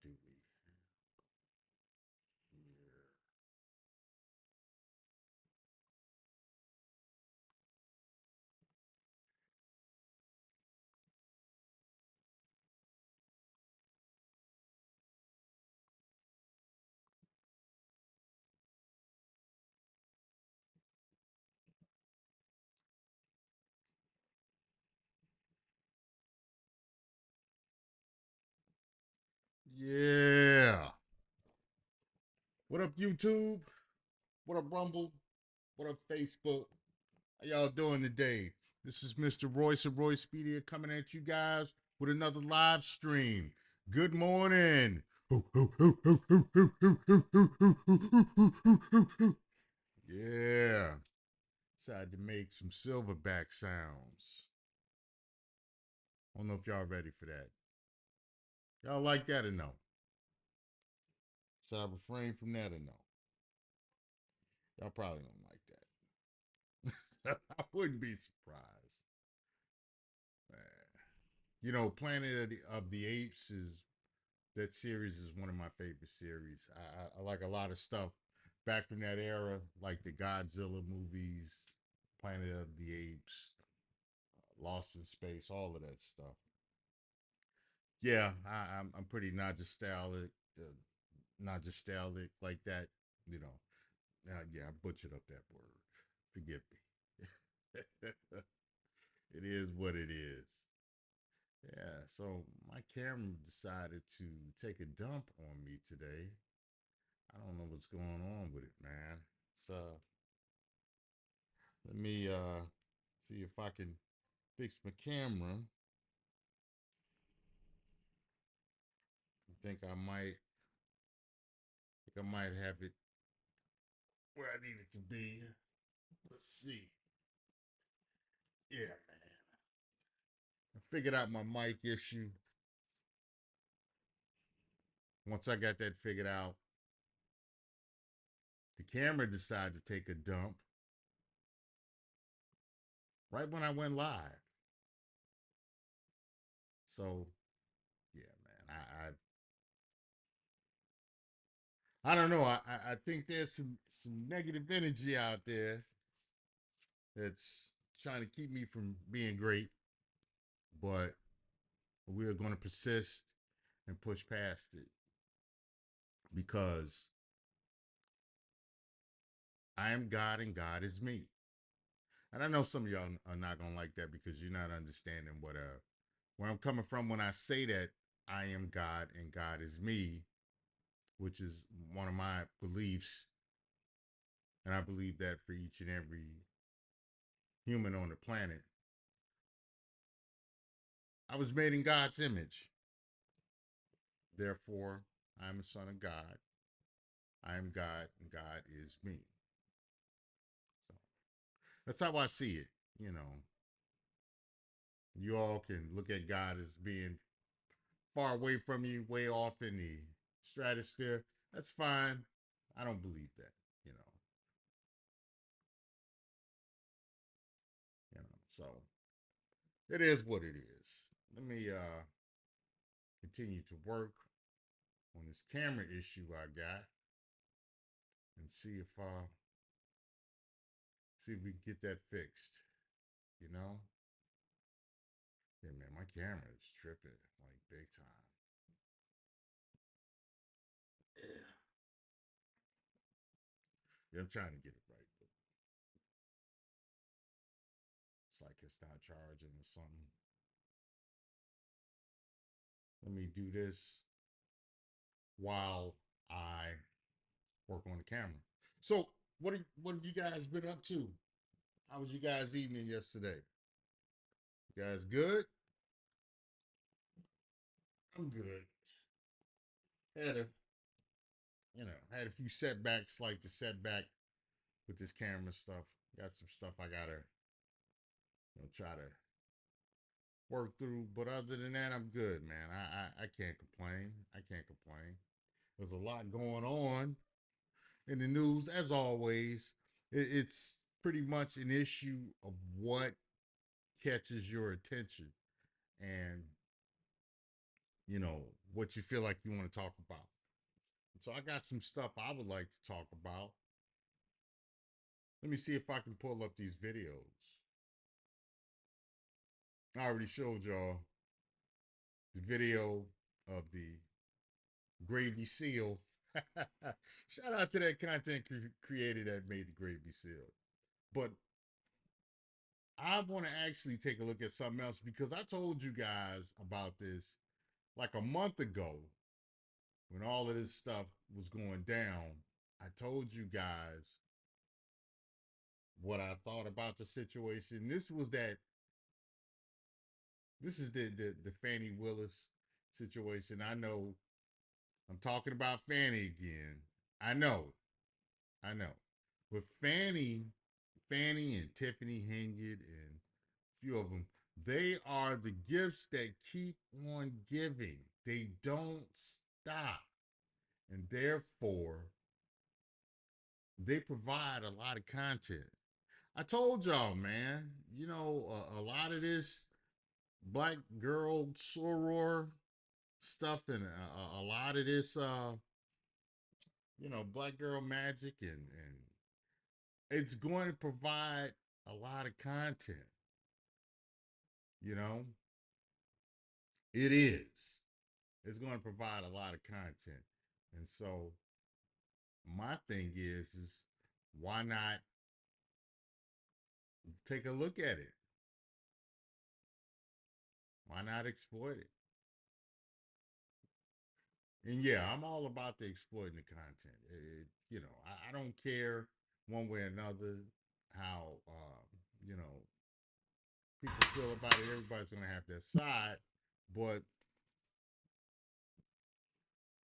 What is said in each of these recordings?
do we? Yeah. What up, YouTube? What up, Rumble? What up, Facebook? How y'all doing today? This is Mr. Royce of Royce Media coming at you guys with another live stream. Good morning. Yeah. Decided to make some silverback sounds. I don't know if y'all ready for that. Y'all like that or no? Should I refrain from that or no? Y'all probably don't like that. I wouldn't be surprised. Man. You know, Planet of the Apes is that series is one of my favorite series. I like a lot of stuff back from that era, like the Godzilla movies, Planet of the Apes, Lost in Space, all of that stuff. Yeah, I'm pretty nostalgic like that. You know, yeah, I butchered up that word. Forgive me. It is what it is. Yeah, so my camera decided to take a dump on me today. I don't know what's going on with it, man. So let me see if I can fix my camera. I think I might have it where I need it to be. Let's see. Yeah, man. I figured out my mic issue. Once I got that figured out, the camera decided to take a dump right when I went live. So yeah, man. I don't know. I think there's some negative energy out there that's trying to keep me from being great, but we are going to persist and push past it because I am God and God is me. And I know some of y'all are not going to like that because you're not understanding where I'm coming from when I say that I am God and God is me, which is one of my beliefs. And I believe that for each and every human on the planet. I was made in God's image. Therefore, I am a son of God. I am God and God is me. So that's how I see it. You know, you all can look at God as being far away from you, way off in the stratosphere. That's fine. I don't believe that, you know. So it is what it is. Let me continue to work on this camera issue I got and see if we can get that fixed, you know? Yeah, man, my camera is tripping like big time. Yeah. Yeah, I'm trying to get it right, but it's like it's not charging or something. Let me do this while I work on the camera. So, what have you guys been up to? How was you guys' evening yesterday? You guys good? I'm good. Had a had a few setbacks, like the setback with this camera stuff. Got some stuff I gotta try to work through. But other than that, I'm good, man. I can't complain. I can't complain. There's a lot going on in the news, as always. It's pretty much an issue of what catches your attention and what you feel like you want to talk about. So I got some stuff I would like to talk about. Let me see if I can pull up these videos. I already showed y'all the video of the gravy seal. Shout out to that content creator that made the gravy seal. But I want to actually take a look at something else because I told you guys about this like a month ago when all of this stuff was going down. I told you guys what I thought about the situation. This is the Fannie Willis situation. I know I'm talking about Fannie again. I know, I know. But Fannie and Tiffany Henyard and a few of them, they are the gifts that keep on giving. They don't stop. And therefore, they provide a lot of content. I told y'all, man, a lot of this black girl soror stuff and a lot of this, black girl magic and it's going to provide a lot of content, you know, it is. It's going to provide a lot of content. And so my thing is why not take a look at it? Why not exploit it? And yeah, I'm all about the exploiting the content. I don't care one way or another how people feel about it. Everybody's gonna have their side, but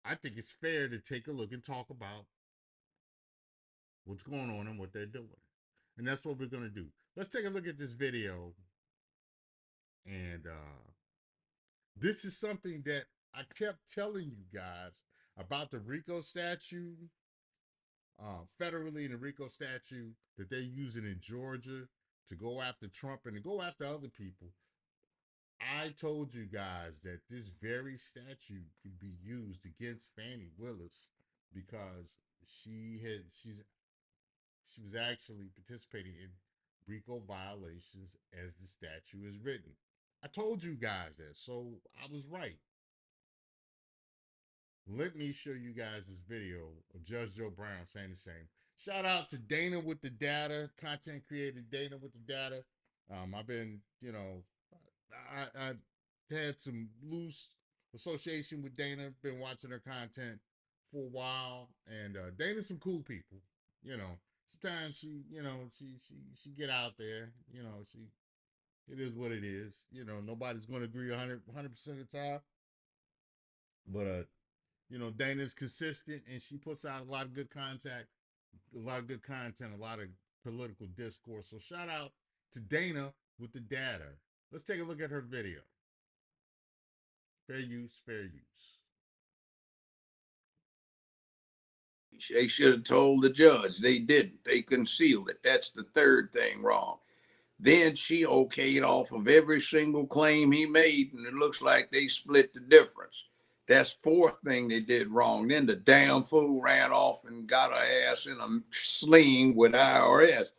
I think it's fair to take a look and talk about what's going on and what they're doing, and that's what we're gonna do. Let's take a look at this video, and this is something that I kept telling you guys about the RICO statute, federally in the RICO statute that they're using in Georgia to go after Trump and to go after other people. I told you guys that this very statute could be used against Fannie Willis because she was actually participating in RICO violations as the statute is written. I told you guys that, so I was right. Let me show you guys this video of Judge Joe Brown saying the same. Shout out to Dana with the data, content creator Dana with the data. I've been, I've had some loose association with Dana, been watching her content for a while, and Dana's some cool people. You know, sometimes she get out there. It is what it is. Nobody's going to agree 100% of the time, but Dana's consistent and she puts out a lot of good content, a lot of political discourse. So shout out to Dana with the data. Let's take a look at her video. Fair use, fair use. They should have told the judge. They didn't. They concealed it. That's the third thing wrong. Then she okayed off of every single claim he made, and it looks like they split the difference. That's fourth thing they did wrong. Then the damn fool ran off and got her ass in a sling with IRS.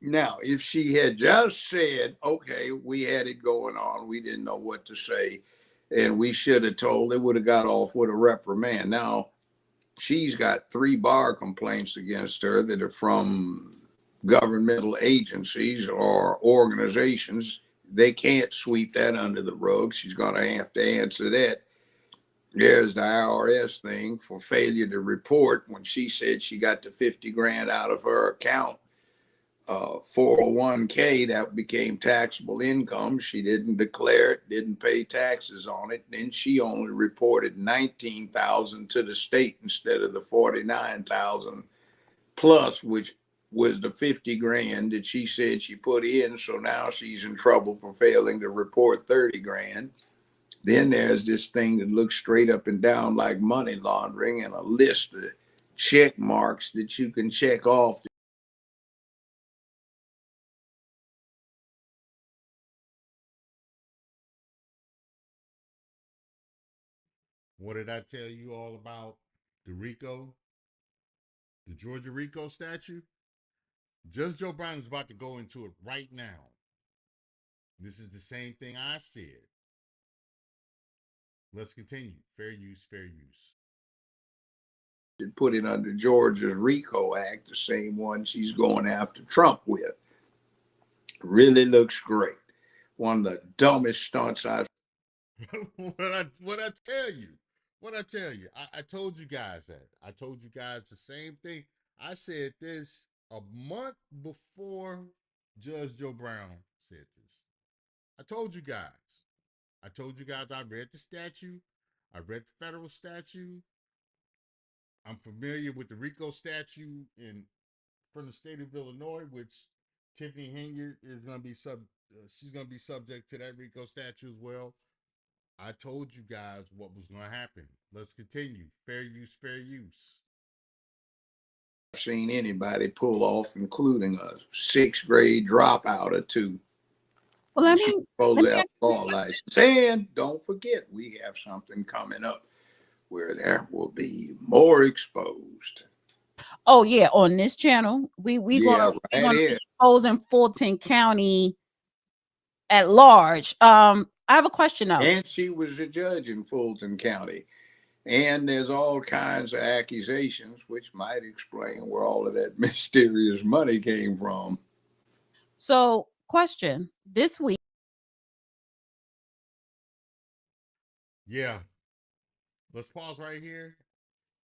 Now, if she had just said, okay, we had it going on, we didn't know what to say, and we should have told, they would have got off with a reprimand. Now, she's got 3 bar complaints against her that are from governmental agencies or organizations. They can't sweep that under the rug. She's going to have to answer that. There's the IRS thing for failure to report when she said she got the 50 grand out of her account. 401k, that became taxable income. She didn't declare it, didn't pay taxes on it. Then she only reported 19,000 to the state instead of the 49,000 plus, which was the 50 grand that she said she put in. So now she's in trouble for failing to report 30 grand. Then there's this thing that looks straight up and down like money laundering and a list of check marks that you can check off. What did I tell you all about the Rico, the Georgia Rico statue? Judge Joe Brown is about to go into it right now. This is the same thing I said. Let's continue. Fair use, fair use. And put it under Georgia's RICO Act, the same one she's going after Trump with. Really looks great. One of the dumbest stunts I've What I tell you? What I tell you? I told you guys that. I told you guys the same thing. I said this a month before Judge Joe Brown said this. I told you guys. I told you guys I read the statute. I read the federal statute. I'm familiar with the RICO statute in from the state of Illinois, which Tiffany Henyard is going to be she's going to be subject to that RICO statute as well. I told you guys what was going to happen. Let's continue. Fair use, fair use. seen anybody pull off, including a sixth grade dropout or two. Well, And let she's me supposed let to me have ask a you law license. And don't forget, we have something coming up where there will be more exposed. oh yeah, on this channel, Yeah, we're right gonna be here. exposing Fulton County at large. I have a question though. And she was a judge in Fulton County. And there's all kinds of accusations, which might explain where all of that mysterious money came from. So, question: this week, Yeah. Let's pause right here.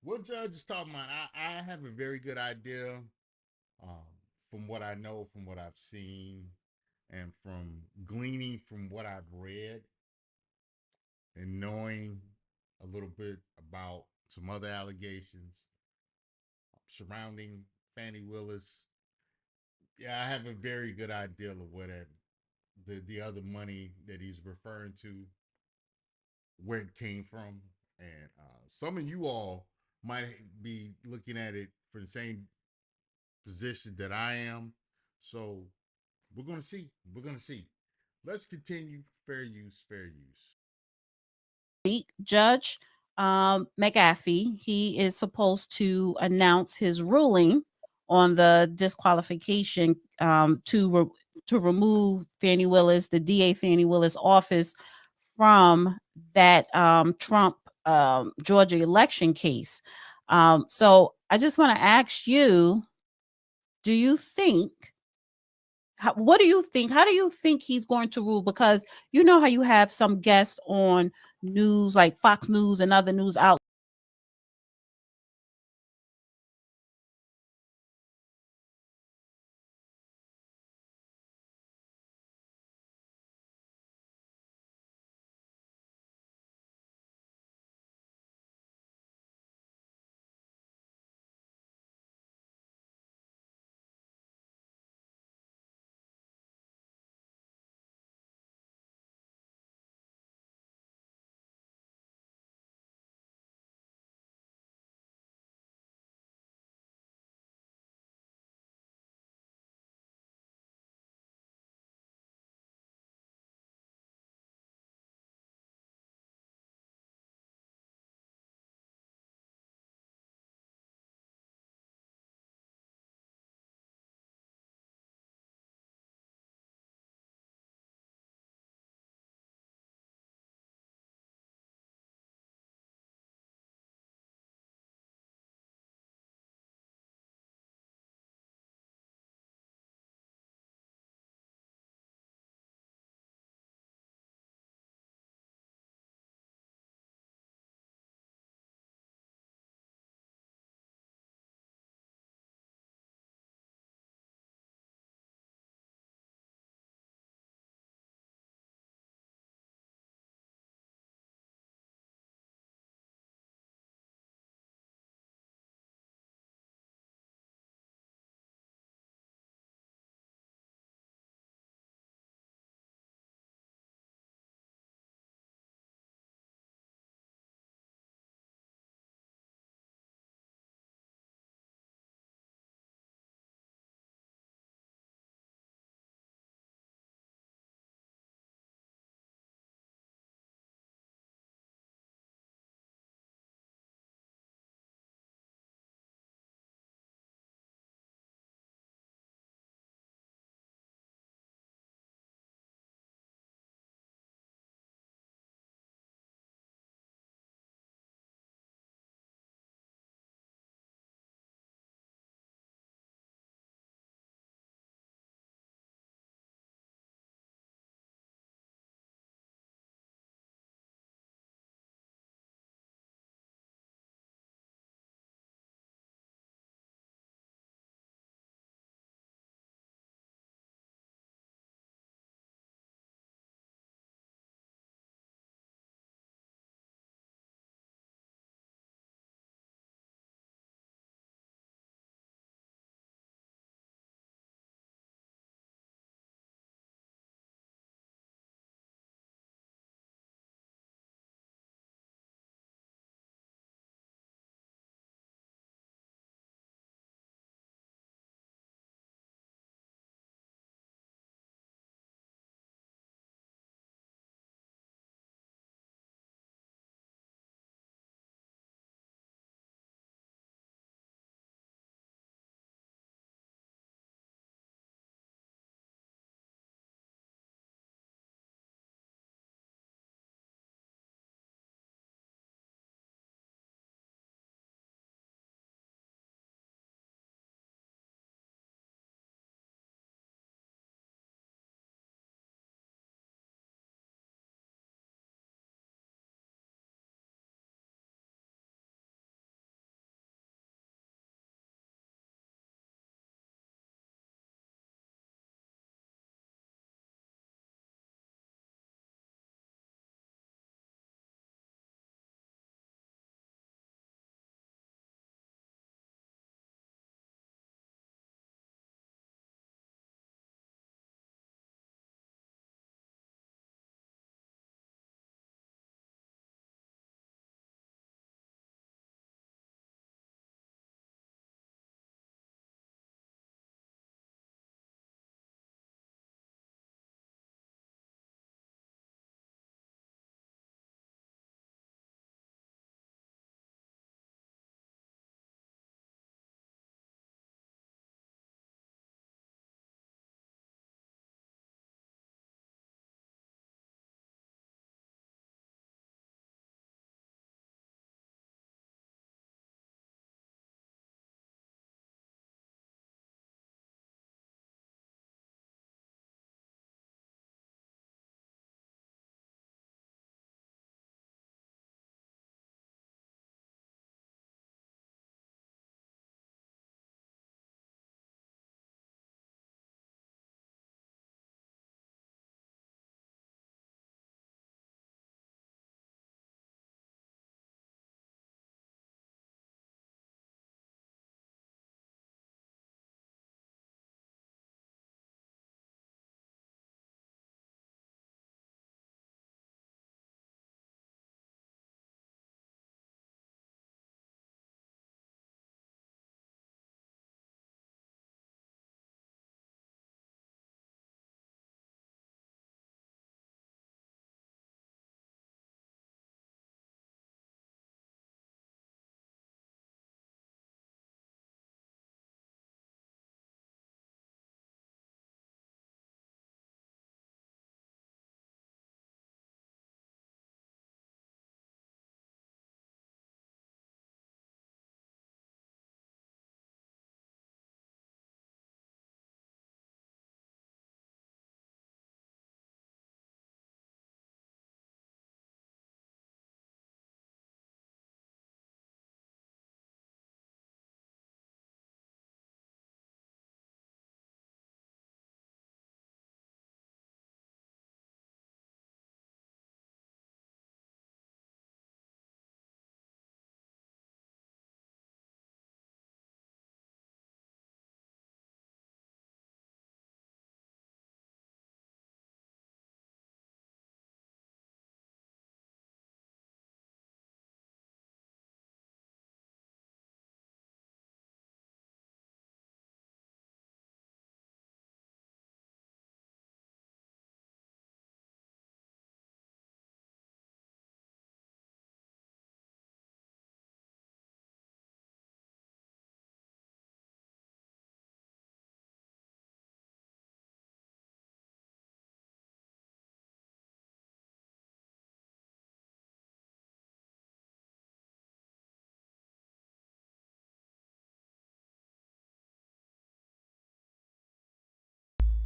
What Judge is talking about, I have a very good idea um, from what I know, from what I've seen, and from gleaning from what I've read and knowing a little bit about some other allegations surrounding Fannie Willis. Yeah, I have a very good idea of where the other money that he's referring to, where it came from, and some of you all might be looking at it for the same position that I am. So we're gonna see. We're gonna see. Let's continue. Fair use. Fair use. Judge McAfee, he is supposed to announce his ruling on the disqualification to remove Fannie Willis, the DA Fannie Willis office from that Trump Georgia election case. So I just want to ask you, do you think what do you think? How do you think he's going to rule? Because you know how you have some guests on news like Fox News and other news outlets.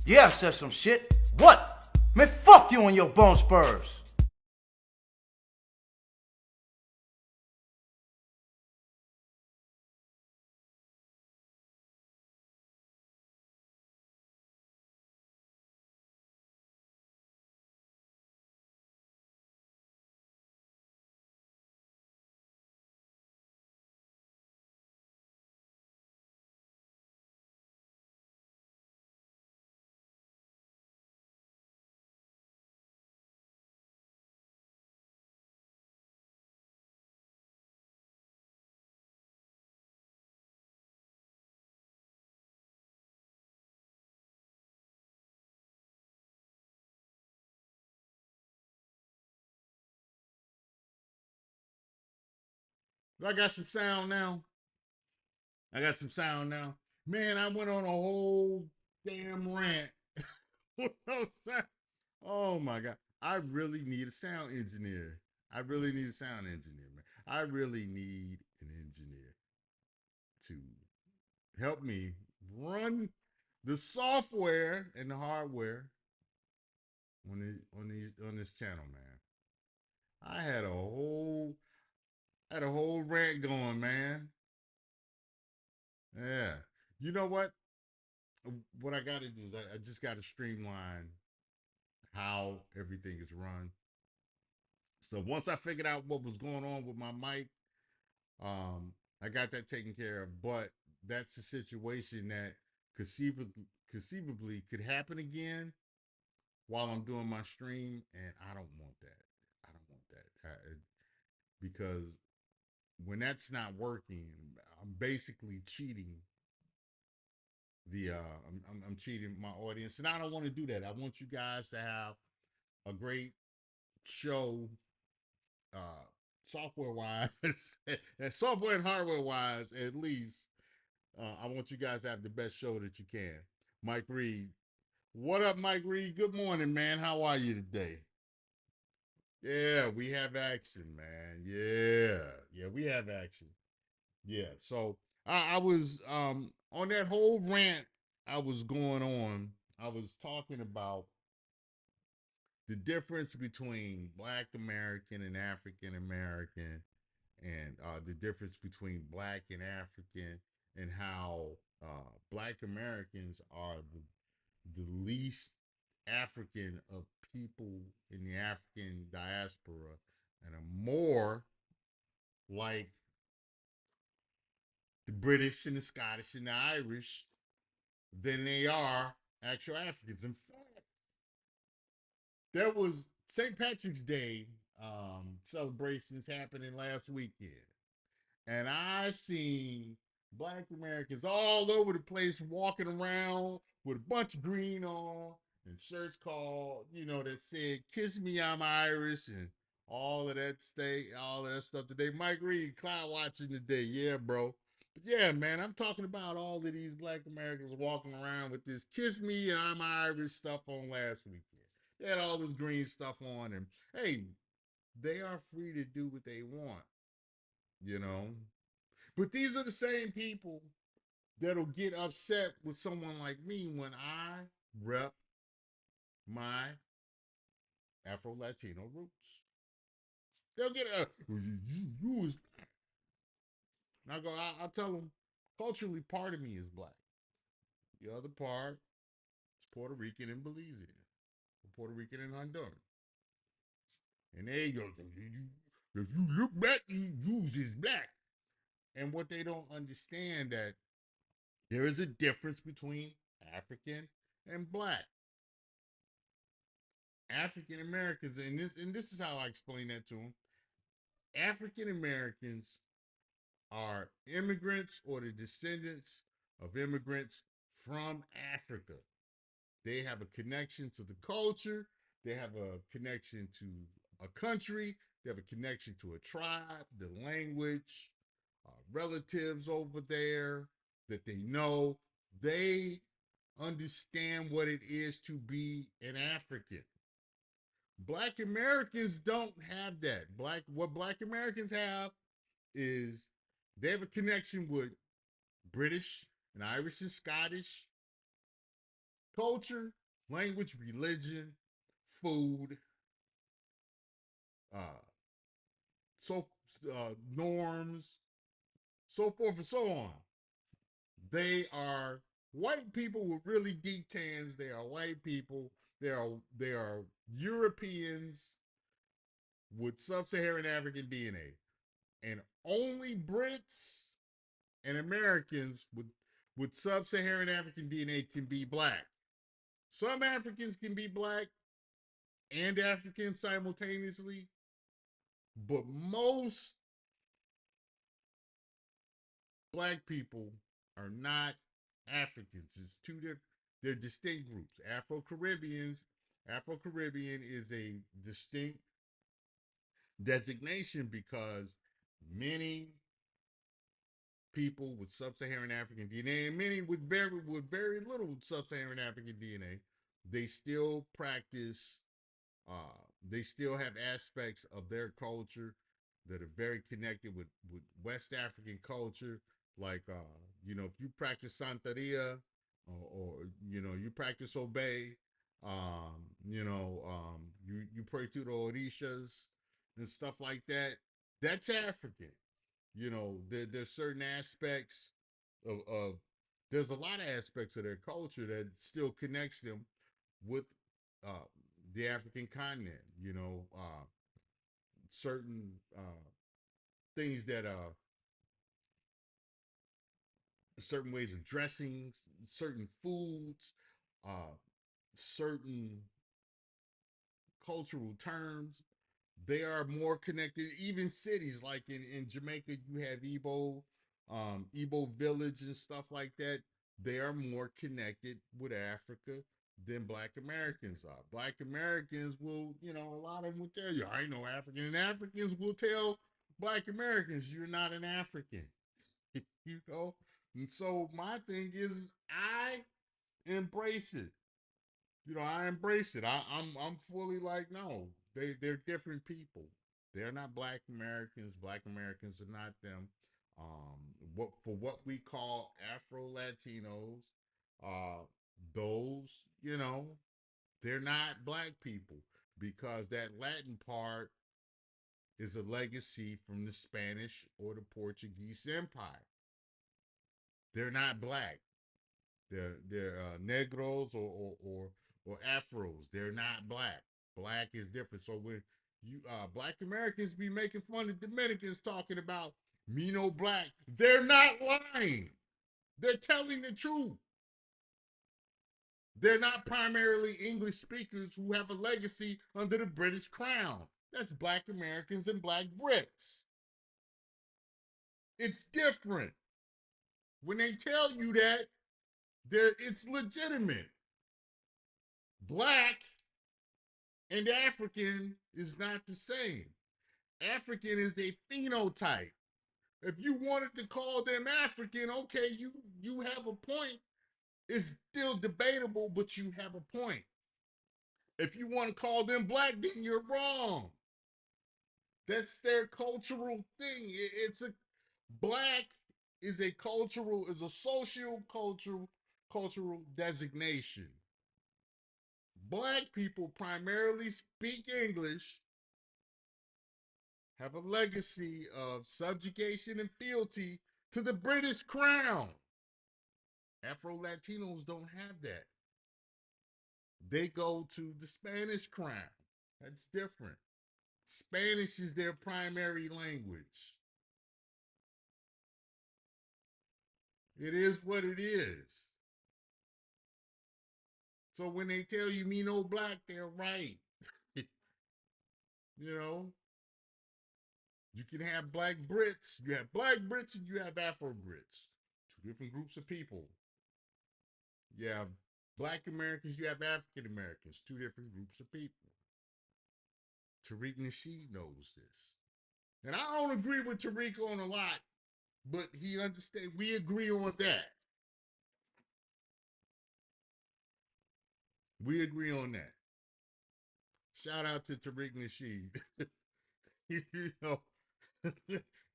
Yeah, I said some shit. What? Man, fuck you and your bone spurs. I got some sound now. I got some sound now. Man, I went on a whole damn rant. Oh my god. I really need a sound engineer. I really need a sound engineer, man. I really need an engineer to help me run the software and the hardware on this channel, man. I had a whole rant going, man. Yeah. You know what? What I got to do is I just got to streamline how everything is run. So once I figured out what was going on with my mic, um, I got that taken care of. But that's a situation that conceivably could happen again while I'm doing my stream, and I don't want that. I don't want that because when that's not working, I'm basically cheating I'm cheating my audience, and I don't want to do that. I want you guys to have a great show, uh, software wise, and software and hardware wise, at least. I want you guys to have the best show that you can. Mike Reed, what up, Mike Reed? Good morning, man. How are you today? Yeah, we have action, man. Yeah, we have action. Yeah, so I was on that whole rant I was going on. I was talking about the difference between Black American and African American, and the difference between Black and African, and how Black Americans are the least African of people in the African diaspora, and are more like the British and the Scottish and the Irish than they are actual Africans. In fact, there was St. Patrick's Day celebrations happening last weekend, and I seen Black Americans all over the place walking around with a bunch of green on and shirts called, that said "Kiss Me, I'm Irish" and all of that stuff today. Mike Reed, cloud watching today, yeah, bro. But yeah, man, I'm talking about all of these Black Americans walking around with this "Kiss Me, I'm Irish" stuff on last weekend. They had all this green stuff on, and hey, they are free to do what they want, you know. But these are the same people that'll get upset with someone like me when I rep my Afro Latino roots. They'll get you is, and I go, I'll tell them, culturally, part of me is black. The other part is Puerto Rican and Belizean, or Puerto Rican and Honduran. And they go, if you look back, you use is black. And what they don't understand that there is a difference between African and black. African Americans, and this is how I explain that to them. African Americans are immigrants or the descendants of immigrants from Africa. They have a connection to the culture, they have a connection to a country, they have a connection to a tribe, the language, relatives over there that they know. They understand what it is to be an African. Black Americans don't have that. What Black Americans have is they have a connection with British and Irish and Scottish culture, language, religion, food, uh, so norms, so forth and so on. They are white people with really deep tans. They are white people. They are Europeans with sub-Saharan African DNA, and only Brits and Americans with sub-Saharan African DNA can be black. Some Africans can be black and African simultaneously, but most black people are not Africans. It's two different, they're distinct groups. Afro-Caribbean is a distinct designation because many people with sub-Saharan African DNA and many with very little sub-Saharan African DNA, they still practice they still have aspects of their culture that are very connected with West African culture. Like if you practice Santeria or you practice Obey, you pray to the Orishas and stuff like that. That's African. There's certain aspects of there's a lot of aspects of their culture that still connects them with uh, the African continent. Certain things that certain ways of dressing, certain foods, uh, certain cultural terms. They are more connected. Even cities like in Jamaica, you have Igbo village and stuff like that. They are more connected with Africa than Black Americans are. Black Americans will, a lot of them will tell you, I know African, and Africans will tell Black Americans, you're not an African, you know. And so my thing is, I embrace it. I embrace it. I'm fully like, no, they're different people. They're not Black Americans. Black Americans are not them. What we call Afro Latinos, uh, those, they're not Black people because that Latin part is a legacy from the Spanish or the Portuguese Empire. They're not Black. They're negros or afros. They're not black. Black is different. So when you Black Americans be making fun of Dominicans talking about me no black, they're not lying. They're telling the truth. They're not primarily English speakers who have a legacy under the British crown. That's Black Americans and Black Brits. It's different. When they tell you that, it's legitimate. Black and African is not the same. African is a phenotype. If you wanted to call them African, okay, you have a point. It's still debatable, but you have a point. If you want to call them black, then you're wrong. That's their cultural thing. It's a black is a social cultural designation. Black people primarily speak English, have a legacy of subjugation and fealty to the British crown. Afro Latinos don't have that. They go to the Spanish crown. That's different. Spanish is their primary language. It is what it is. So when they tell you me no black, they're right. you know, you can have Black Brits. You have Black Brits and you have Afro Brits. Two different groups of people. You have Black Americans, you have African Americans, two different groups of people. Tariq Nasheed knows this. And I don't agree with Tariq on a lot, but he understands. We agree on that. We agree on that. Shout out to Tariq Nasheed. you know,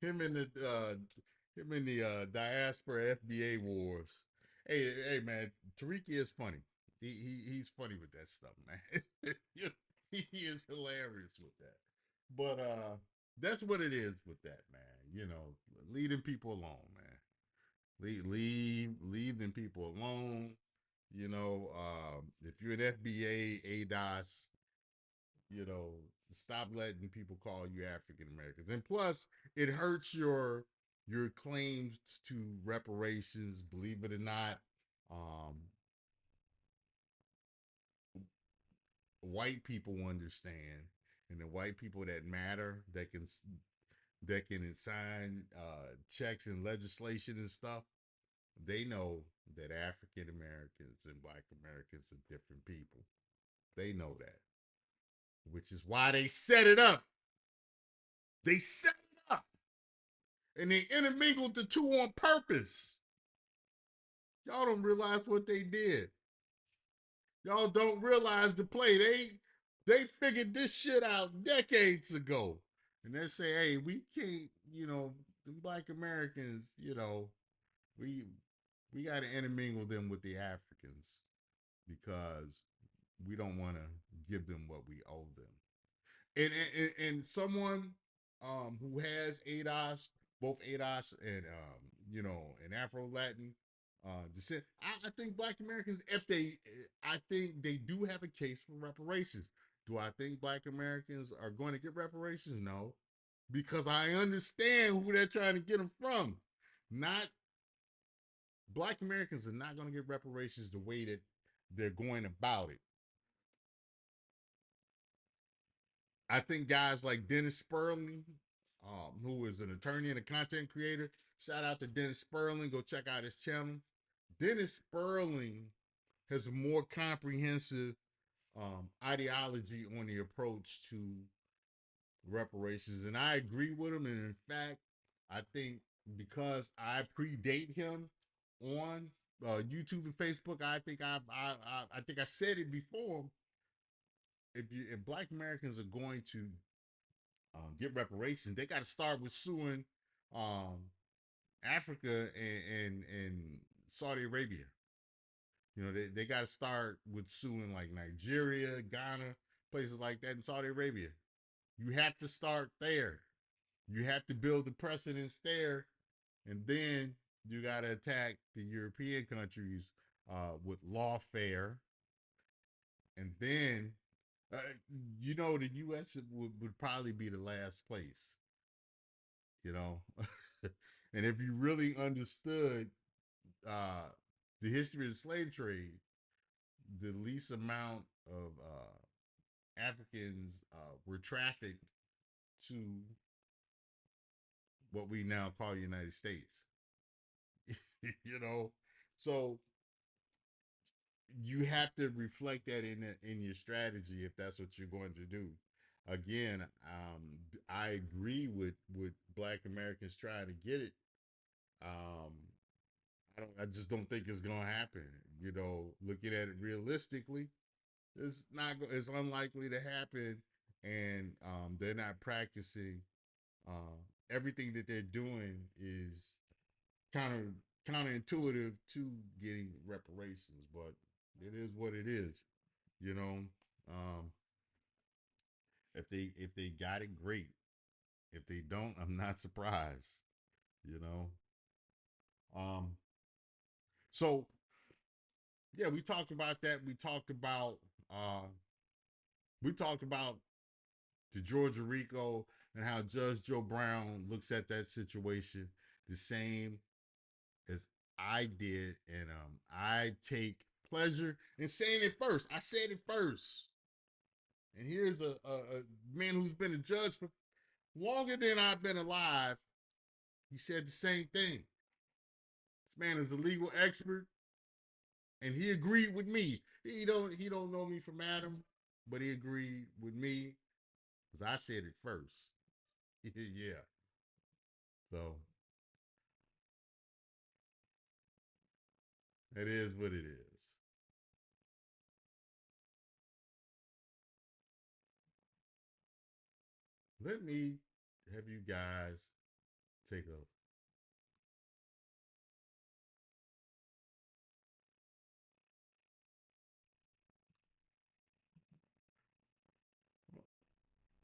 him in the diaspora FBA wars. Hey man, Tariq is funny. He's funny with that stuff, man. He is hilarious with that. But that's what it is with that, man. You know, leaving people alone, man. Leave them people alone. You know, if you're an FBA, ADOS, you know, stop letting people call you African Americans. And plus, it hurts your claims to reparations. Believe it or not, um, white people understand, and the white people that matter that can sign checks and legislation and stuff. They know that African Americans and Black Americans are different people. They know that, which is why they set it up. They set it up, and they intermingled the two on purpose. Y'all don't realize what they did. Y'all don't realize the play. They figured this shit out decades ago. And they say, hey, we can't, the Black Americans, we we gotta intermingle them with the Africans because we don't want to give them what we owe them. And someone who has ADOS, both ADOS and and Afro Latin descent, I think Black Americans, I think they do have a case for reparations. Do I think Black Americans are going to get reparations? No, because I understand who they're trying to get them from. Not Black Americans are not going to get reparations the way that they're going about it. I think guys like Dennis Sperling, who is an attorney and a content creator, shout out to Dennis Sperling. Go check out his channel. Dennis Sperling has a more comprehensive ideology on the approach to reparations, and I agree with him. And in fact, I think because I predate him on YouTube and Facebook, I think I said it before. If Black Americans are going to get reparations, they got to start with suing um, Africa and Saudi Arabia. They got to start with suing like Nigeria, Ghana, places like that, in Saudi Arabia. You have to start there. You have to build the precedence there, and then you got to attack the European countries with lawfare, and then uh, the U.S. would probably be the last place. you know. And if you really understood uh, the history of the slave trade, the least amount of Africans were trafficked to what we now call the United States. you know, so you have to reflect that in your strategy if that's what you're going to do. Again, I agree with Black Americans trying to get it. Um, I just don't think it's gonna happen. Looking at it realistically, it's unlikely to happen, and they're not practicing. Everything that they're doing is kind of counterintuitive to getting reparations, but it is what it is. You know, um, if they got it, great. If they don't, I'm not surprised. You know, um, so yeah, we talked about that. Uh, we talked about the Georgia Rico and how Judge Joe Brown looks at that situation the same as I did, and I take pleasure in saying it first. I said it first, and here's a man who's been a judge for longer than I've been alive. He said the same thing. This man is a legal expert, and he agreed with me. He don't know me from Adam, but he agreed with me because I said it first. Yeah. So it is what it is. Let me have you guys take a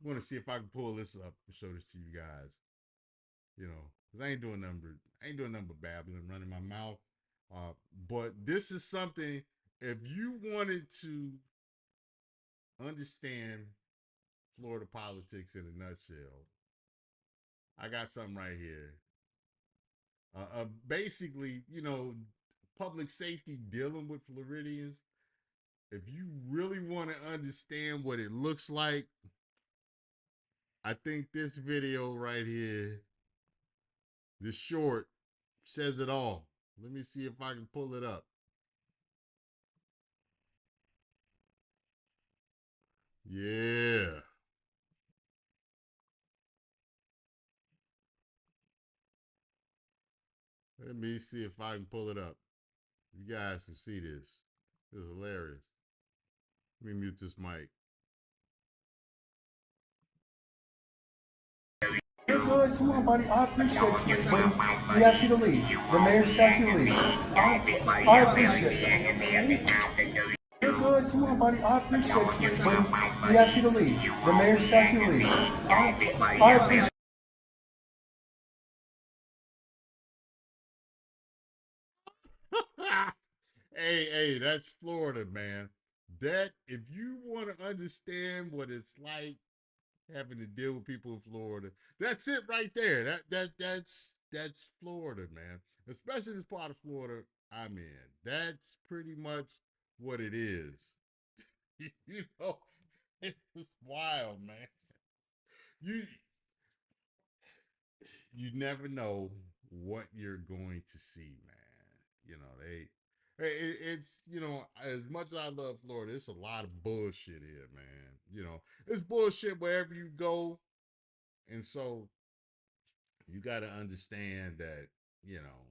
want to see if I can pull this up and show this to you guys. You know, because I ain't doing nothing but babbling, running my mouth. But this is something, if you wanted to understand Florida politics in a nutshell, I got something right here. Basically, you know, public safety dealing with Floridians. If you really want to understand what it looks like, I think this video right here, this short, says it all. Let me see if I can pull it up. Yeah. Let me see if I can pull it up. You guys can see this. This is hilarious. Let me mute this mic. You're good. Come on, buddy. I appreciate you. But we asked you to leave. The mayor just asked you to leave. I appreciate that. You're good. Come on, buddy. I appreciate you. But we asked you to leave. The mayor just asked you to leave. I appreciate Hey, that's Florida, man. That, if you want to understand what it's like having to deal with people in Florida, that's it right there. That's Florida, man. Especially this part of Florida I'm in. That's pretty much what it is. You know, it's wild, man. You you never know what you're going to see, man. You know, it's, you know, as much as I love Florida, it's a lot of bullshit here, man. You know, it's bullshit wherever you go. And so you got to understand that, you know,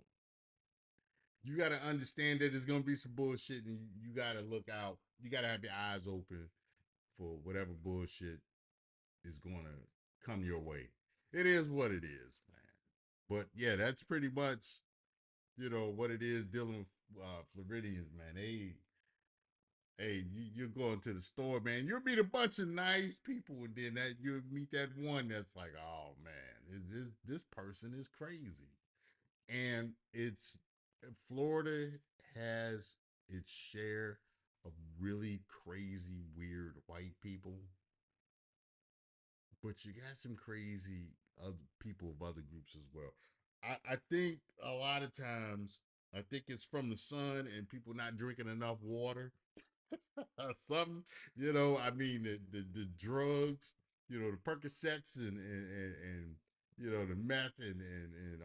you got to understand that there's going to be some bullshit, and you got to look out. You got to have your eyes open for whatever bullshit is going to come your way. It is what it is, man. But yeah, that's pretty much, you know, what it is dealing with Floridians, man. You're going to the store, man. You'll meet a bunch of nice people, and then you'll meet that one that's like, oh man, this person is crazy. And it's, Florida has its share of really crazy, weird white people, but you got some crazy other people of other groups as well. I think a lot of times, I think it's from the sun and people not drinking enough water. Something, you know, I mean, the drugs, you know, the Percocets and you know, the meth and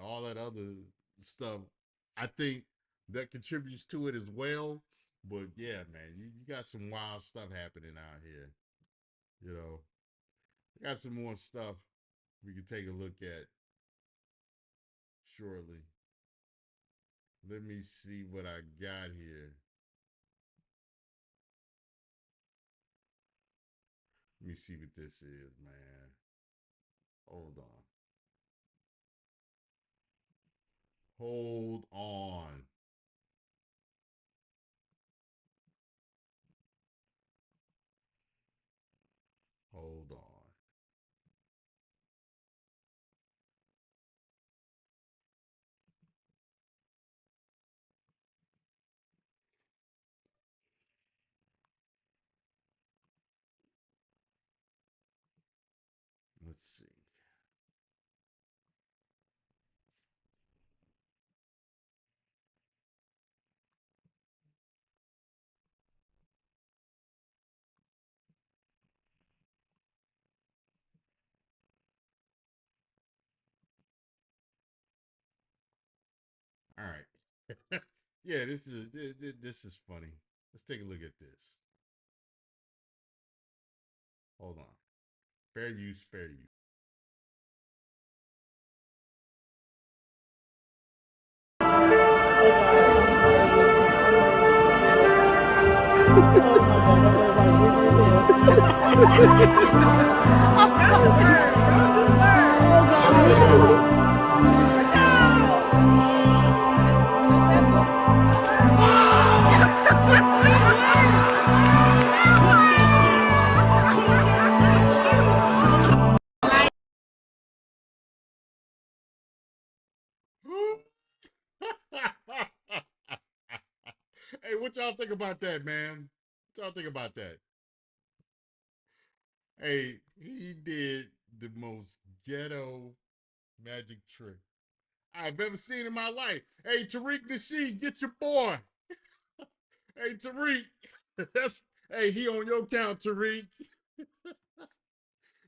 all that other stuff. I think that contributes to it as well. But yeah, man, you got some wild stuff happening out here. You know, I got some more stuff we can take a look at shortly. Let me see what I got here. Let me see what this is, man. Hold on. Hold on. Hold on. Let's see. All right. Yeah, this is funny. Let's take a look at this. Hold on. Fair use, fair use. y'all think about that, man? What y'all think about that? Hey, he did the most ghetto magic trick I've ever seen in my life. Hey, Tariq Nasheed, get your boy. Hey, Tariq. That's hey, he on your count, Tariq.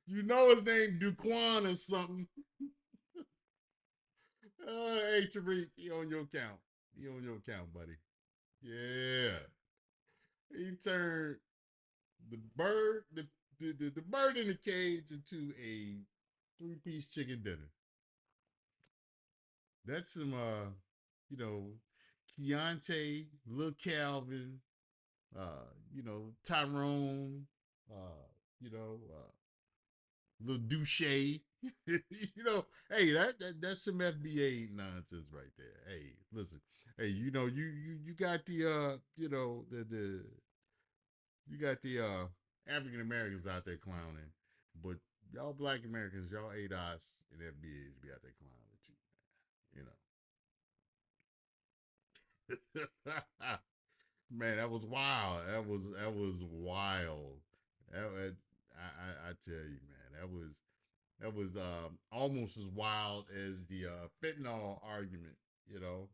You know his name Duquan or something. Hey, Tariq, he on your count. He on your count, buddy. Yeah. He turned the bird, the bird in the cage into a three-piece chicken dinner. That's some you know, Keontae, Lil Calvin, Tyrone, you know, Lil Douche. Hey, that's some FBA nonsense right there. Hey, listen, hey, you got the the you got the African Americans out there clowning, but y'all Black Americans, y'all ADOS and FBAs be out there clowning too, Man, that was wild. That was wild. I tell you, man, that was almost as wild as the fentanyl argument. You know.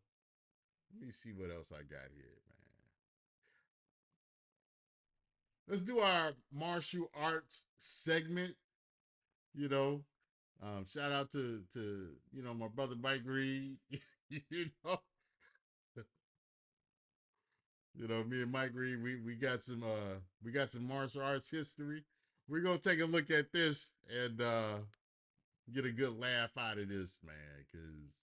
Let me see what else I got here, man. Let's do our martial arts segment. You know, shout out to my brother Mike Reed. you know, me and Mike Reed, we got some martial arts history. We're gonna take a look at this and get a good laugh out of this, man, because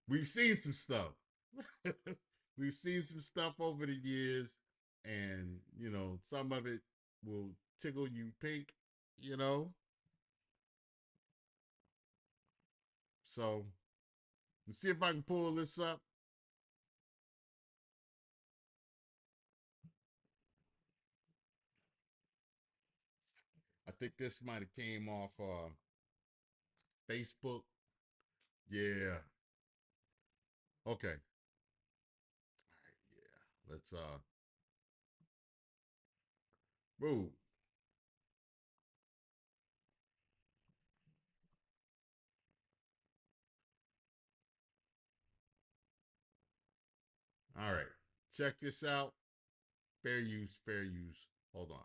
we've seen some stuff. We've seen some stuff over the years, and some of it will tickle you pink, you know. So let's see if I can pull this up. I think this might have came off Facebook. Yeah. Okay. All right. Yeah. Let's move. All right. Check this out. Fair use. Fair use. Hold on.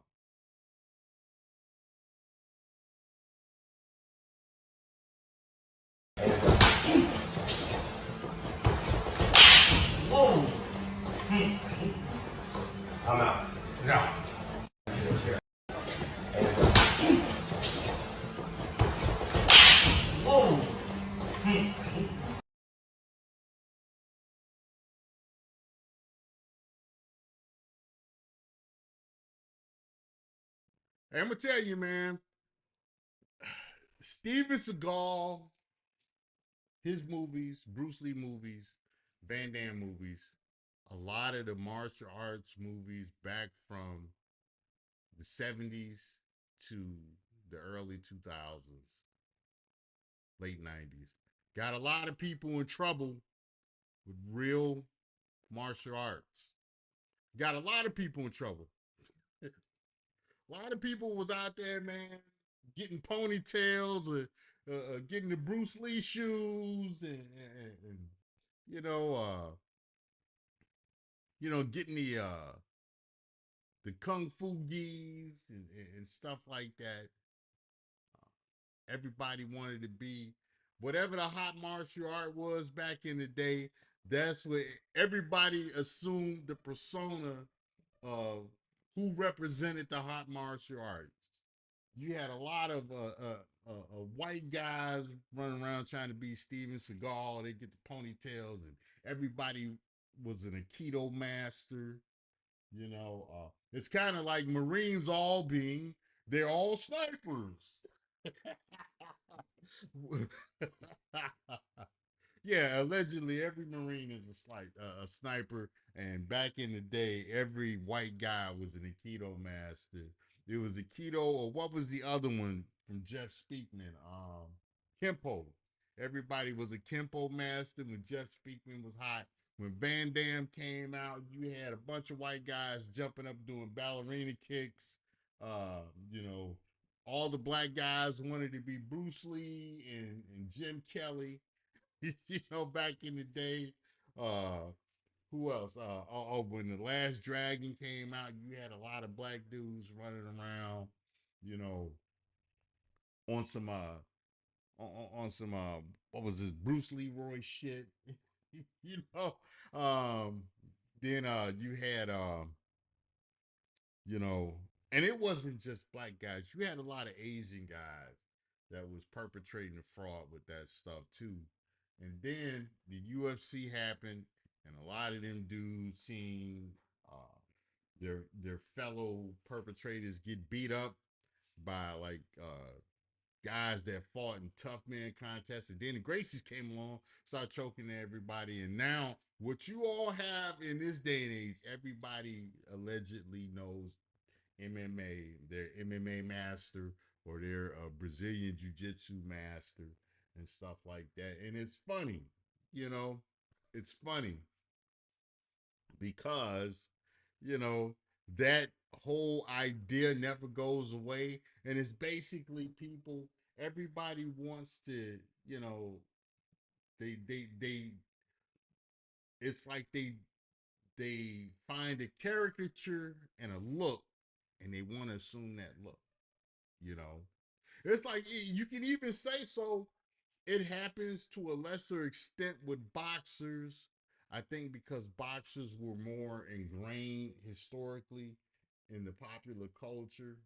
Whoa! I'm out. No. Whoa! Hey, I'm gonna tell you, man. Steven Seagal, his movies, Bruce Lee movies, Van Damme movies, a lot of the martial arts movies back from the 70s to the early 2000s, late 90s, got a lot of people in trouble with real martial arts. Got a lot of people in trouble. A lot of people was out there, man, getting ponytails or getting the Bruce Lee shoes and you know, uh, getting the kung fu gis and stuff like that. Everybody wanted to be whatever the hot martial art was back in the day. That's what everybody assumed the persona of who represented the hot martial arts. You had a lot of white guys running around trying to be Steven Seagal. They get the ponytails, and everybody was an Aikido master. It's kind of like Marines all being, they're all snipers. Yeah, allegedly every Marine is a sniper, and back in the day, every white guy was an Aikido master. It was Aikido, or what was the other one from Jeff Speakman? Kempo. Everybody was a Kempo master when Jeff Speakman was hot. when Van Damme came out, you had a bunch of white guys jumping up doing ballerina kicks. Uh, you know, all the black guys wanted to be Bruce Lee and Jim Kelly. You know, back in the day. Who else? When the Last Dragon came out, you had a lot of black dudes running around. You know, on some on some what was this Bruce Leroy shit? You know, um, then you had you know, and it wasn't just black guys. You had a lot of Asian guys that was perpetrating the fraud with that stuff too. And then the UFC happened, and a lot of them dudes seen their fellow perpetrators get beat up by like guys that fought in tough man contests. And then the Gracies came along, started choking everybody. And now what you all have in this day and age, everybody allegedly knows MMA, their MMA master or their Brazilian jiu-jitsu master and stuff like that. And it's funny, you know, it's funny because, you know, that whole idea never goes away. And it's basically people, everybody wants to, you know, they, it's like they find a caricature and a look and they want to assume that look, you know. It's like you can even say so. It happens to a lesser extent with boxers. I think because boxers were more ingrained historically in the popular culture.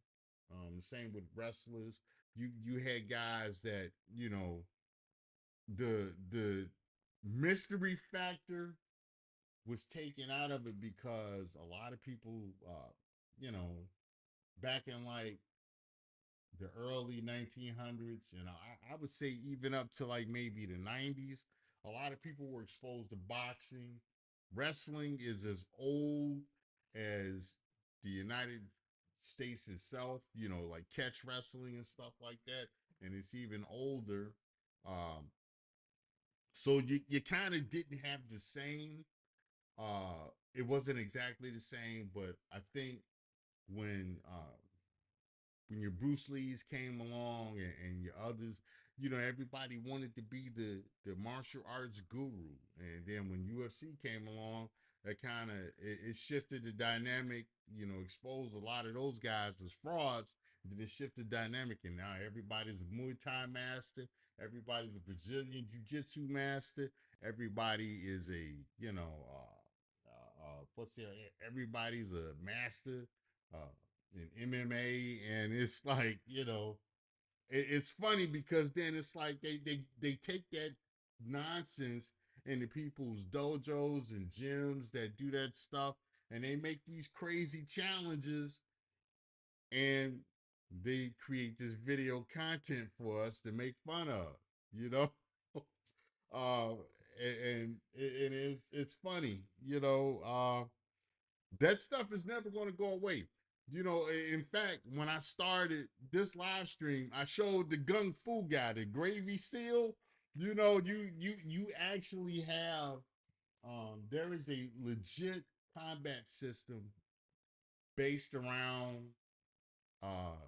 Same with wrestlers. You had guys that, you know, the mystery factor was taken out of it because a lot of people, you know, back in like the early 1900s, and I would say even up to like maybe the 90s, a lot of people were exposed to boxing. Wrestling is as old as the United States itself, you know, like catch wrestling and stuff like that. And it's even older. Um, so you kind of didn't have the same, it wasn't exactly the same, but I think when when your Bruce Lees came along and your others, you know, everybody wanted to be the martial arts guru. And then when UFC came along, that kind of it shifted the dynamic, you know, exposed a lot of those guys as frauds. Then it shifted the dynamic, and now everybody's a Muay Thai master, everybody's a Brazilian Jiu-Jitsu master, everybody is a, you know, what's there? Everybody's a master. In MMA, and it's like, you know, it's funny because then it's like they take that nonsense into people's dojos and gyms that do that stuff, and they make these crazy challenges, and they create this video content for us to make fun of, you know. uh and it's funny, you know. That stuff is never going to go away. You know, in fact, when I started this live stream, I showed the Gung Fu guy, the Gravy Seal. You know, you actually have there is a legit combat system based around uh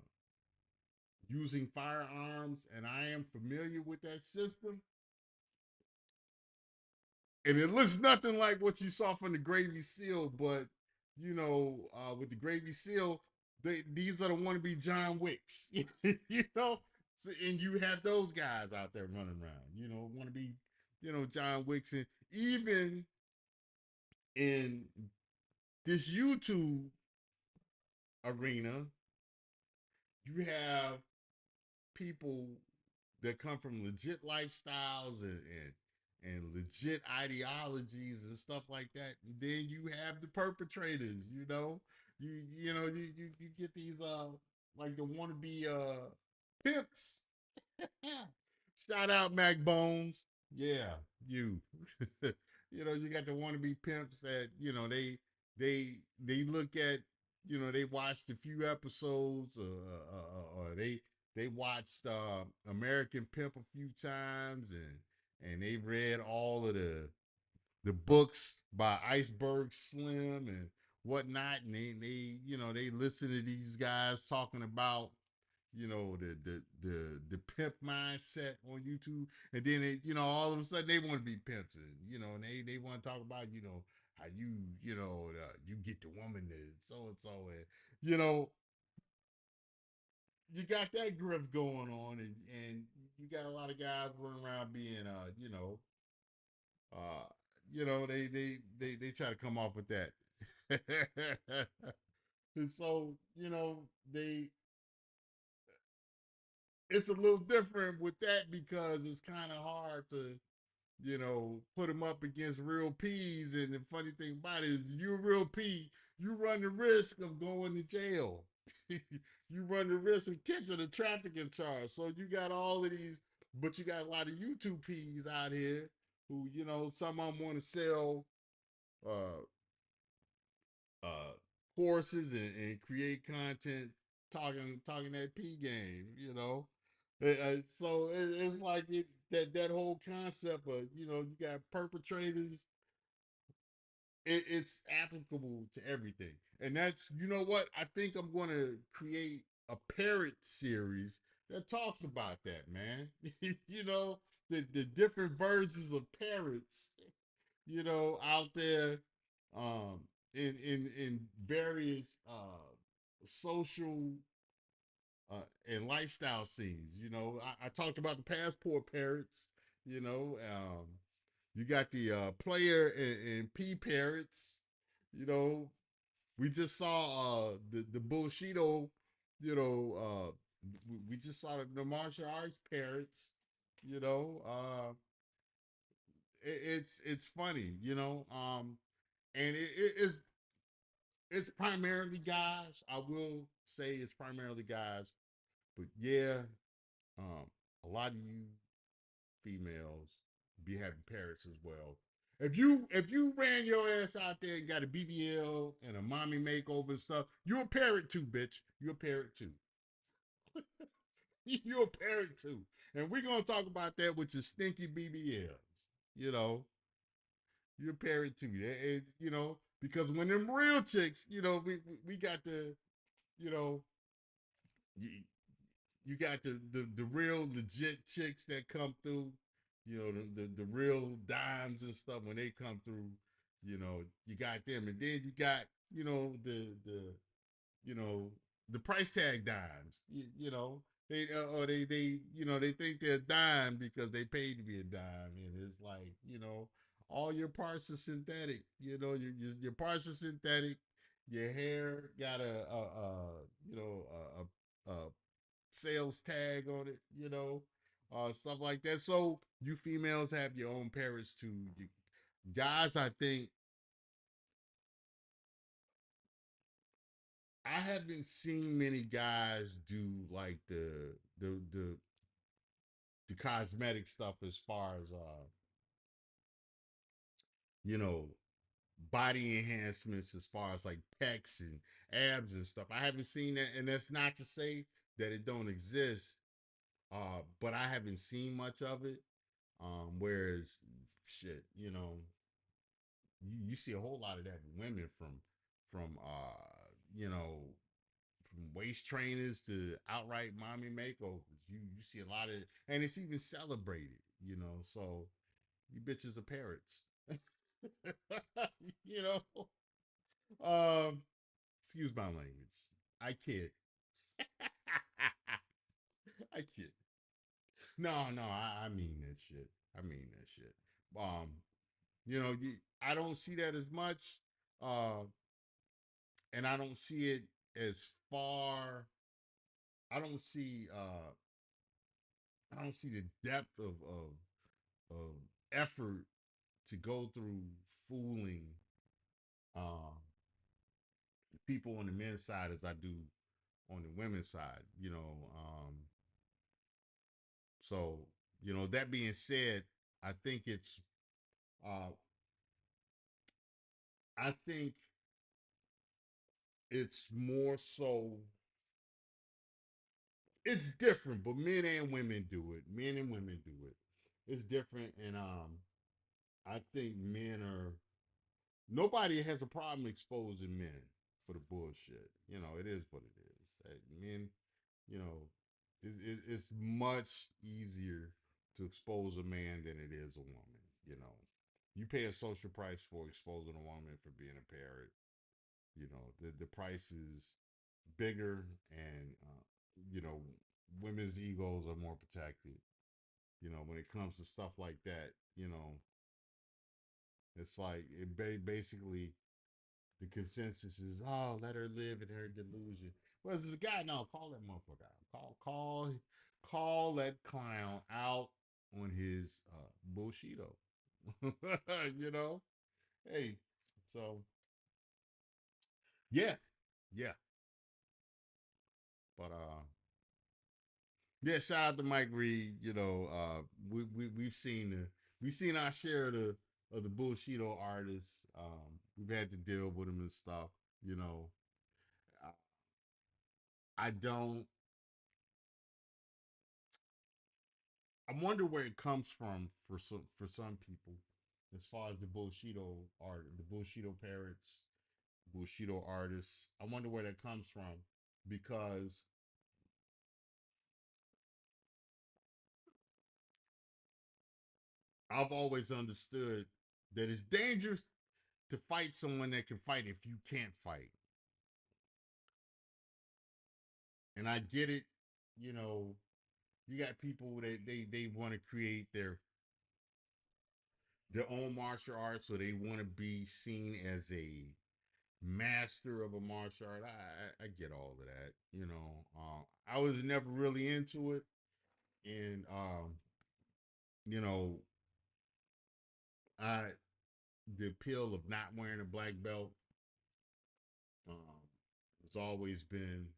using firearms, and I am familiar with that system. And it looks nothing like what you saw from the Gravy Seal, but you know, with the Gravy Seal, these are the wannabe John Wicks, you know. So, and you have those guys out there running around, you know, wannabe, you know, John Wicks, and even in this YouTube arena, you have people that come from legit lifestyles and legit ideologies and stuff like that. And then you have the perpetrators, you know. You know, you get these like the wannabe pimps. Shout out Mac Bones. Yeah, you. You know, you got the wannabe pimps that, you know, they look at, you know, they watched a few episodes, or they watched American Pimp a few times, and they read all of the the books by Iceberg Slim and whatnot, and they listen to these guys talking about the pimp mindset on YouTube, and then all of a sudden they want to be pimps, and and they want to talk about how you get the woman to so and so, and you know you got that grift going on, and you got a lot of guys running around being uh they try to come off with that. And so they it's a little different with that because it's kind of hard to put them up against real P's. And the funny thing about it is, you're a real P, you run the risk of going to jail. You run the risk of catching a trafficking charge. So you got all of these, but you got a lot of YouTube P's out here who, some of them want to sell uh, uh, courses and create content talking that P game, so it's like that whole concept of you got perpetrators. It's applicable to everything, and that's what I think I'm going to create a parrot series that talks about that, man. The different versions of parrots, out there, um, in various social and lifestyle scenes. I talked about the passport parrots. You got the player and P parrots. You know, we just saw the bullshito. We just saw the martial arts parrots. You know, it's funny. And it's primarily guys. I will say it's primarily guys, but yeah, um, a lot of you females be having parrots as well. If you ran your ass out there and got a BBL and a mommy makeover and stuff, you're a parrot too, bitch. You're a parrot too. You're a parrot too. And we're gonna talk about that with your stinky BBLs. You know, you're a parrot too. Because when them real chicks, we got the, you know, you, you got the real legit chicks that come through, the real dimes and stuff when they come through, you got them, and then you got you know the price tag dimes, they or they think they're a dime because they paid to be a dime, and it's like all your parts are synthetic, your parts are synthetic, your hair got a sales tag on it, stuff like that. So you females have your own parrots too. You, guys, I think I haven't seen many guys do like the cosmetic stuff as far as you know body enhancements as far as like pecs and abs and stuff. I haven't seen that, and that's not to say that it don't exist. But I haven't seen much of it. Whereas shit, you see a whole lot of that in women from you know from waist trainers to outright mommy makeovers. You see a lot of, and it's even celebrated. So you bitches are parrots. you know. Excuse my language. I kid. I kid. No, I mean that shit. I mean that shit. Um, I don't see that as much. Uh, and I don't see it as far. I don't see I don't see the depth of effort to go through fooling uh, people on the men's side as I do on the women's side. So that being said, I think it's uh, I think it's more so it's different, but men and women do it. Men and women do it. It's different, and I think men are nobody has a problem exposing men for the bullshit. You know, it is what it is. Men, you know, it's much easier to expose a man than it is a woman. You know, you pay a social price for exposing a woman for being a parrot. You know, the price is bigger, and you know, women's egos are more protected. You know, when it comes to stuff like that, you know, it's like basically the consensus is, oh, let her live in her delusion. Well, this guy, no, call that motherfucker out. Call that clown out on his bullshito. You know? Hey, so yeah, yeah. But yeah, shout out to Mike Reed. You know, we've seen our share of the bullshito artists. We've had to deal with them and stuff. You know, I don't. I wonder where it comes from for some people, as far as the bullshito art, the bullshito parrots, bullshito artists. I wonder where that comes from because I've always understood that it's dangerous to fight someone that can fight if you can't fight. And I get it, you know, you got people that they want to create their own martial arts, so they want to be seen as a master of a martial art. I get all of that, you know. I was never really into it, and you know, I the appeal of not wearing a black belt has always been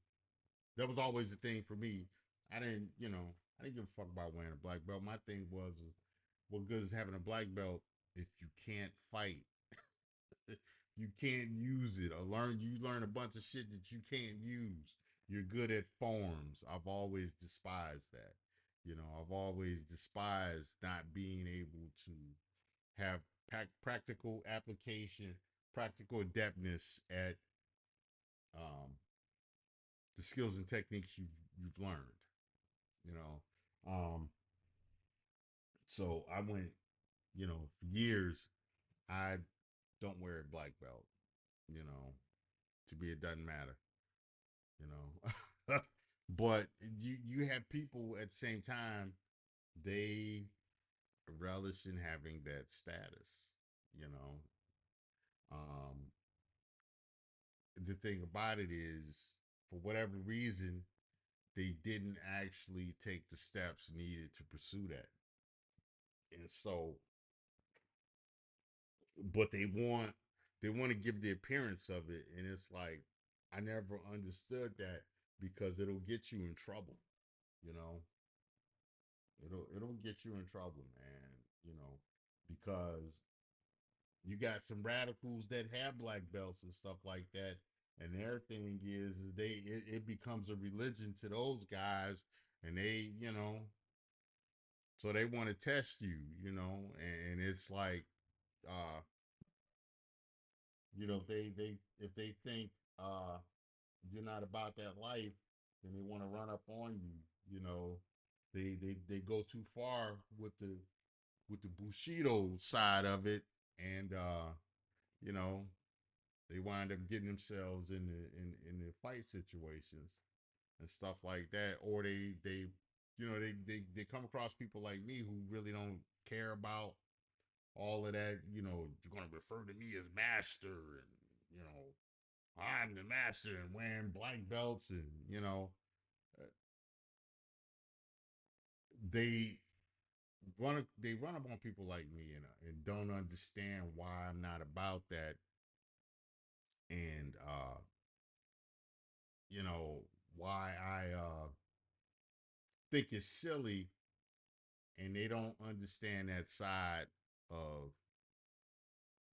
that was always the thing for me. I didn't give a fuck about wearing a black belt. My thing was, what good is having a black belt if you can't fight? You can't use it, or you learn a bunch of shit that you can't use. You're good at forms. I've always despised that. You know, I've always despised not being able to have practical application, practical adeptness at um, the skills and techniques you've learned. You know, so I went, you know, for years I don't wear a black belt. You know, to me it doesn't matter. You know, but you have people at the same time, they relish in having that status. You know, um, the thing about it is, for whatever reason, they didn't actually take the steps needed to pursue that. And so, but they want to give the appearance of it, and it's like I never understood that, because it'll get you in trouble. You know, it'll get you in trouble, man. You know, because you got some radicals that have black belts and stuff like that, and their thing is it becomes a religion to those guys, and they, you know, so they want to test you, you know, and it's like, uh, you know, if they think you're not about that life, then they want to run up on you, you know. They go too far with the Bushido side of it, and you know, they wind up getting themselves in the fight situations and stuff like that, or they you know they come across people like me who really don't care about all of that. You know, you're gonna refer to me as master, and you know, I'm the master, and wearing black belts, and you know, uh, they they run up on people like me, and don't understand why I'm not about that, and you know, why I think it's silly, and they don't understand that side of,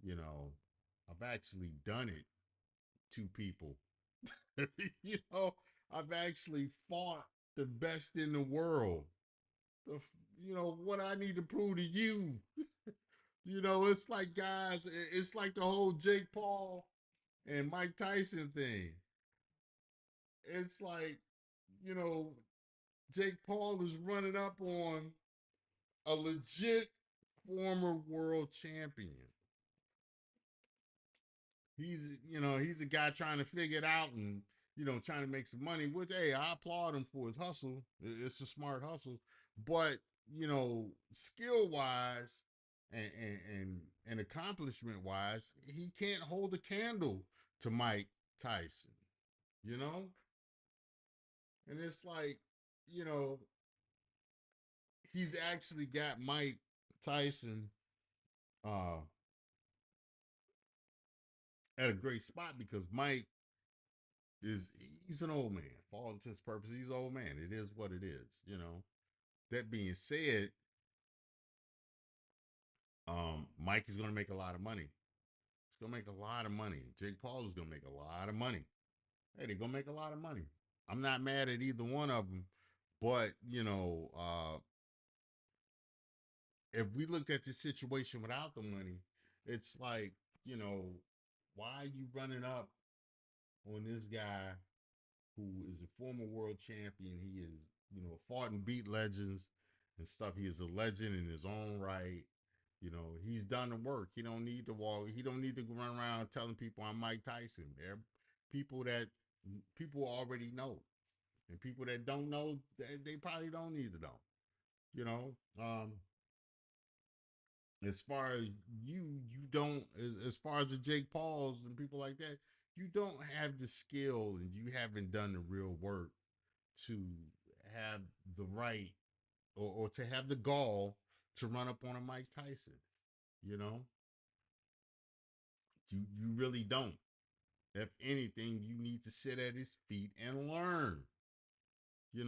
you know, I've actually done it to people. You know, I've actually fought the best in the world. You know what I need to prove to you. You know, it's like guys, it's like the whole Jake Paul and Mike Tyson thing. It's like, you know, Jake Paul is running up on a legit former world champion. He's a guy trying to figure it out and, trying to make some money, which, hey, I applaud him for his hustle. It's a smart hustle. But, skill wise and accomplishment wise, he can't hold a candle to Mike Tyson, you know? And it's like, you know, he's actually got Mike Tyson uh at a great spot because Mike is he's an old man. For all intents and purposes, he's an old man. It is what it is. That being said, Mike is gonna make a lot of money. He's gonna make a lot of money. Jake Paul is gonna make a lot of money. Hey, they're gonna make a lot of money. I'm not mad at either one of them, but if we looked at the situation without the money, it's like, you know, why are you running up on this guy who is a former world champion? He is, fought and beat legends and stuff. He is a legend in his own right. He's done the work. He don't need to walk. He don't need to run around telling people I'm Mike Tyson. There are people that people already know, and people that don't know, they probably don't need to know. You know, as far as you don't, as far as the Jake Pauls and people like that, you don't have the skill and you haven't done the real work to have the right or to have the gall to run up on a Mike Tyson. You know, you really don't. If anything, you need to sit at his feet and learn. You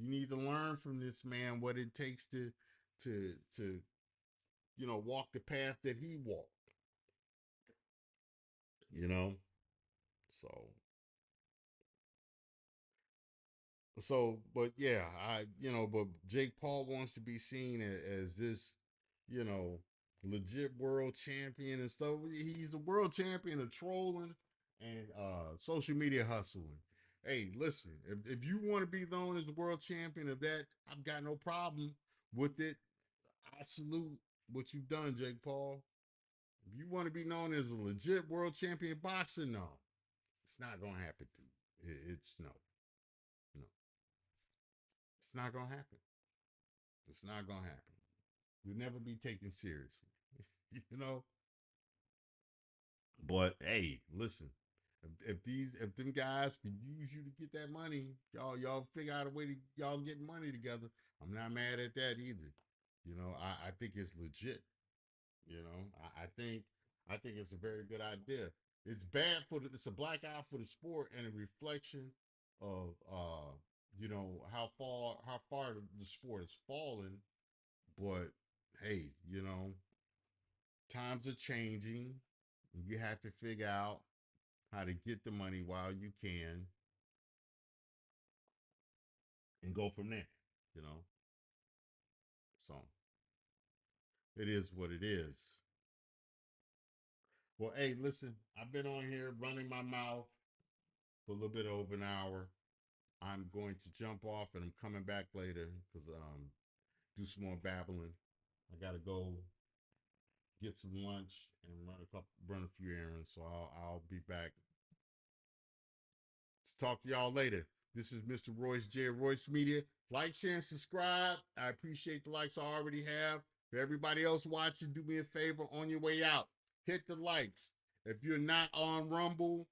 need to learn from this man what it takes to walk the path that he walked. You know, so but yeah, but Jake Paul wants to be seen as this, you know, legit world champion and stuff. He's the world champion of trolling and social media hustling. Hey, listen, if you want to be known as the world champion of that, I've got no problem with it. I salute what you've done, Jake Paul. If you want to be known as a legit world champion boxer, no, it's not gonna happen. It's no, no, it's not gonna happen. It's not gonna happen. You'll never be taken seriously. you know. But hey, listen. If them guys can use you to get that money, y'all figure out a way to y'all get money together. I'm not mad at that either. I think it's legit. I think it's a very good idea. It's bad it's a black eye for the sport and a reflection of how far the sport has fallen. But hey, times are changing. You have to figure out how to get the money while you can and go from there, you know. So it is what it is. Well, hey, listen, I've been on here running my mouth for a little bit over an hour. I'm going to jump off and I'm coming back later because do some more babbling. I gotta go get some lunch and run a few errands. So I'll be back to talk to y'all later. This is Mr. Royce J. Royce Media. Like, share, and subscribe. I appreciate the likes I already have. For everybody else watching, do me a favor on your way out. Hit the likes. If you're not on Rumble,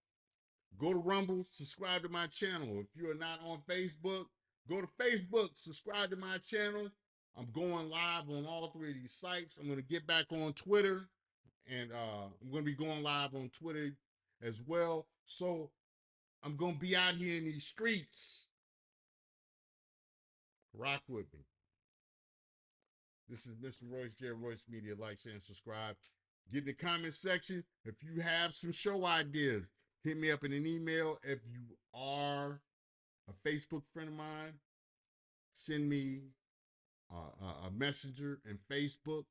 go to Rumble, subscribe to my channel. If you are not on Facebook, go to Facebook, subscribe to my channel. I'm going live on all three of these sites. I'm going to get back on Twitter, and I'm going to be going live on Twitter as well. So I'm going to be out here in these streets. Rock with me. This is Mr. Royce J. Royce Media. Like, share, and subscribe. Get in the comment section. If you have some show ideas, hit me up in an email. If you are a Facebook friend of mine, send me a messenger in Facebook.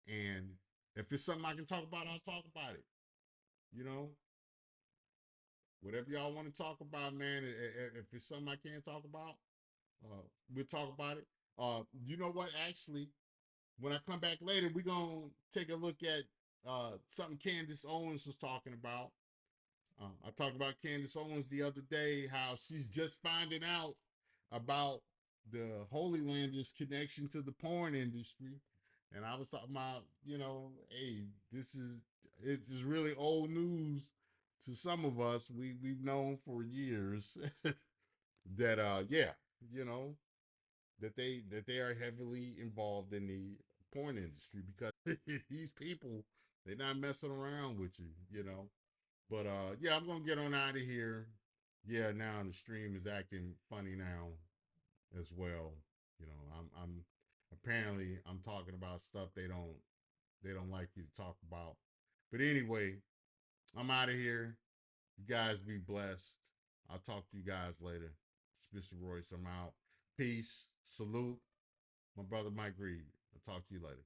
And if it's something I can talk about, I'll talk about it. You know, whatever y'all want to talk about, man. If it's something I can't talk about, we'll talk about it. You know what? Actually, when I come back later, we're gonna take a look at something Candace Owens was talking about. I talked about Candace Owens the other day, how she's just finding out about the Holy Landers' connection to the porn industry. And I was talking about, hey, it's really old news to some of us. We've known for years that yeah, you know, that they are heavily involved in the porn industry because these people, they're not messing around with you. But yeah, I'm gonna get on out of here. Yeah, now the stream is acting funny now as well. I'm apparently I'm talking about stuff they don't like you to talk about. But anyway, I'm out of here. You guys be blessed. I'll talk to you guys later. It's Mr. Royce. I'm out. Peace. Salute. My brother Mike Reed. I'll talk to you later.